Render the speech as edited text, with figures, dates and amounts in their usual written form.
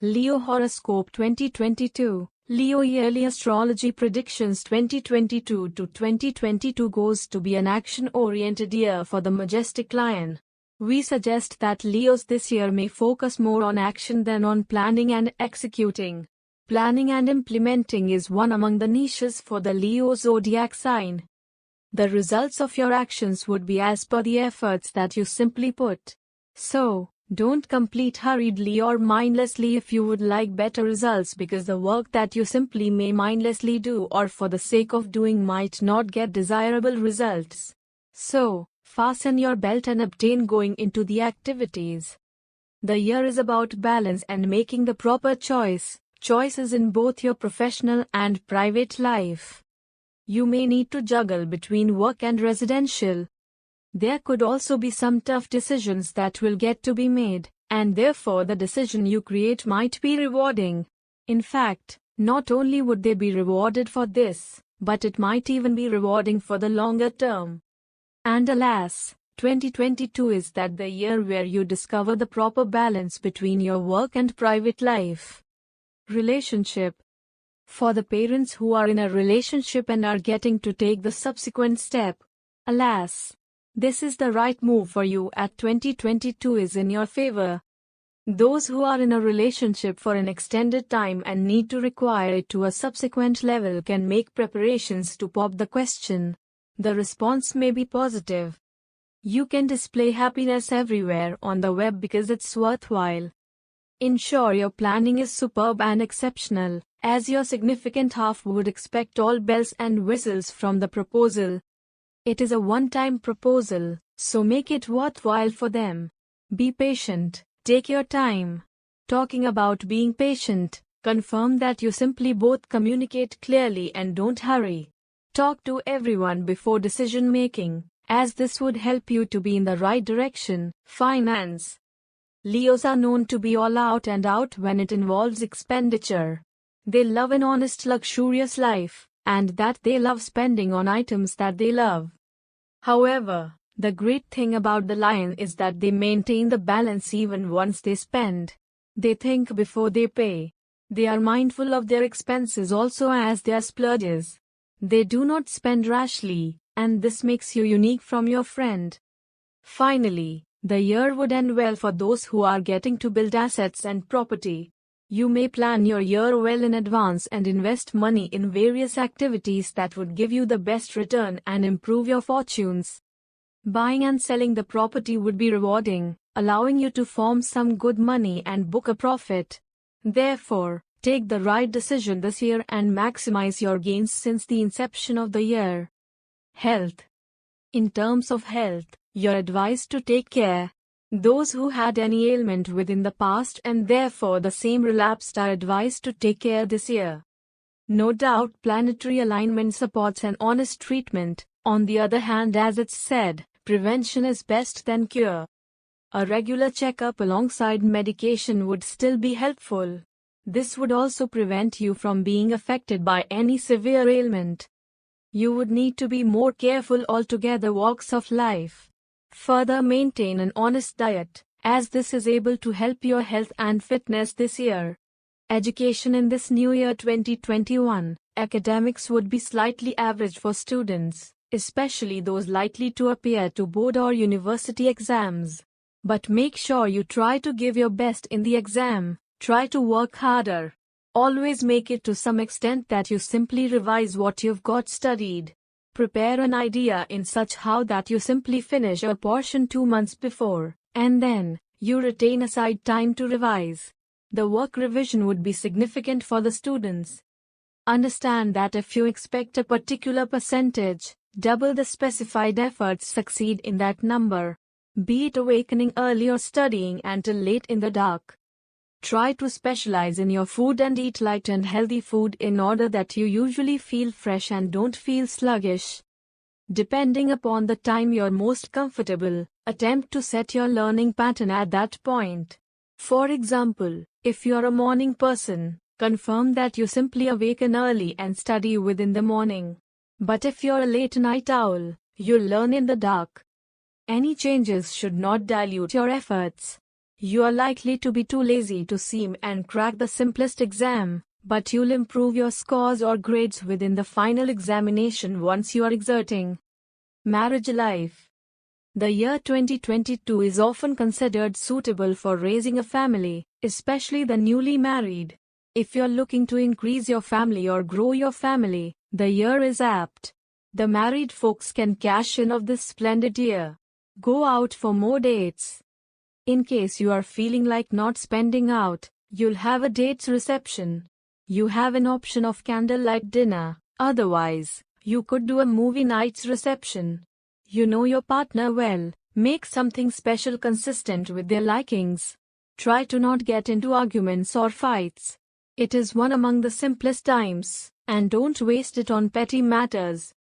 Leo Horoscope 2022. Leo Yearly Astrology Predictions 2022 to 2022 goes to be an action-oriented year for the majestic lion. We suggest that Leos this year may focus more on action than on planning and executing. Planning and implementing is one among the niches for the Leo zodiac sign. The results of your actions would be as per the efforts that you simply put. So, don't complete hurriedly or mindlessly if you would like better results, because the work that you simply may mindlessly do or for the sake of doing might not get desirable results. So, fasten your belt and obtain going into the activities. The year is about balance and making the proper choices in both your professional and private life. You may need to juggle between work and residential. There could also be some tough decisions that will get to be made, and therefore the decision you create might be rewarding. In fact, not only would they be rewarded for this, but it might even be rewarding for the longer term. And alas, 2022 is that the year where you discover the proper balance between your work and private life. Relationship. For the parents who are in a relationship and are getting to take the subsequent step, alas, this is the right move for you at 2022 is in your favor. Those who are in a relationship for an extended time and need to require it to a subsequent level can make preparations to pop the question. The response may be positive. You can display happiness everywhere on the web because it's worthwhile. Ensure your planning is superb and exceptional, as your significant half would expect all bells and whistles from the proposal. It is a one-time proposal, so make it worthwhile for them. Be patient, take your time. Talking about being patient, confirm that you simply both communicate clearly and don't hurry. Talk to everyone before decision making, as this would help you to be in the right direction. Finance. Leos are known to be all out and out when it involves expenditure. They love an honest, luxurious life, and that they love spending on items that they love. However, the great thing about the lion is that they maintain the balance even once they spend. They think before they pay. They are mindful of their expenses also as their splurges. They do not spend rashly, and this makes you unique from your friend. Finally, the year would end well for those who are getting to build assets and property. You may plan your year well in advance and invest money in various activities that would give you the best return and improve your fortunes. Buying and selling the property would be rewarding, allowing you to form some good money and book a profit. Therefore, take the right decision this year and maximize your gains since the inception of the year. Health. In terms of health, you're advised to take care. Those who had any ailment within the past and therefore the same relapsed are advised to take care this year. No doubt planetary alignment supports an honest treatment. On the other hand, as it's said, prevention is best than cure. A regular checkup alongside medication would still be helpful. This would also prevent you from being affected by any severe ailment. You would need to be more careful altogether walks of life. Further, maintain an honest diet, as this is able to help your health and fitness this year. Education in this new year 2021, academics would be slightly average for students, especially those likely to appear to board or university exams. But make sure you try to give your best in the exam, try to work harder. Always make it to some extent that you simply revise what you've got studied. Prepare an idea in such how that you simply finish a portion 2 months before, and then, you retain aside time to revise. The work revision would be significant for the students. Understand that if you expect a particular percentage, double the specified efforts succeed in that number. Be it awakening early or studying until late in the dark. Try to specialize in your food and eat light and healthy food in order that you usually feel fresh and don't feel sluggish. Depending upon the time you're most comfortable, attempt to set your learning pattern at that point. For example, if you're a morning person, confirm that you simply awaken early and study within the morning. But if you're a late night owl, you'll learn in the dark. Any changes should not dilute your efforts. You are likely to be too lazy to seem and crack the simplest exam, but you'll improve your scores or grades within the final examination once you are exerting. Marriage life. The year 2022 is often considered suitable for raising a family, especially the newly married. If you're looking to increase your family or grow your family, the year is apt. The married folks can cash in of this splendid year. Go out for more dates. In case you are feeling like not spending out, you'll have a date's reception. You have an option of candlelight dinner. Otherwise, you could do a movie night's reception. You know your partner well, make something special consistent with their likings. Try to not get into arguments or fights. It is one among the simplest times, and don't waste it on petty matters.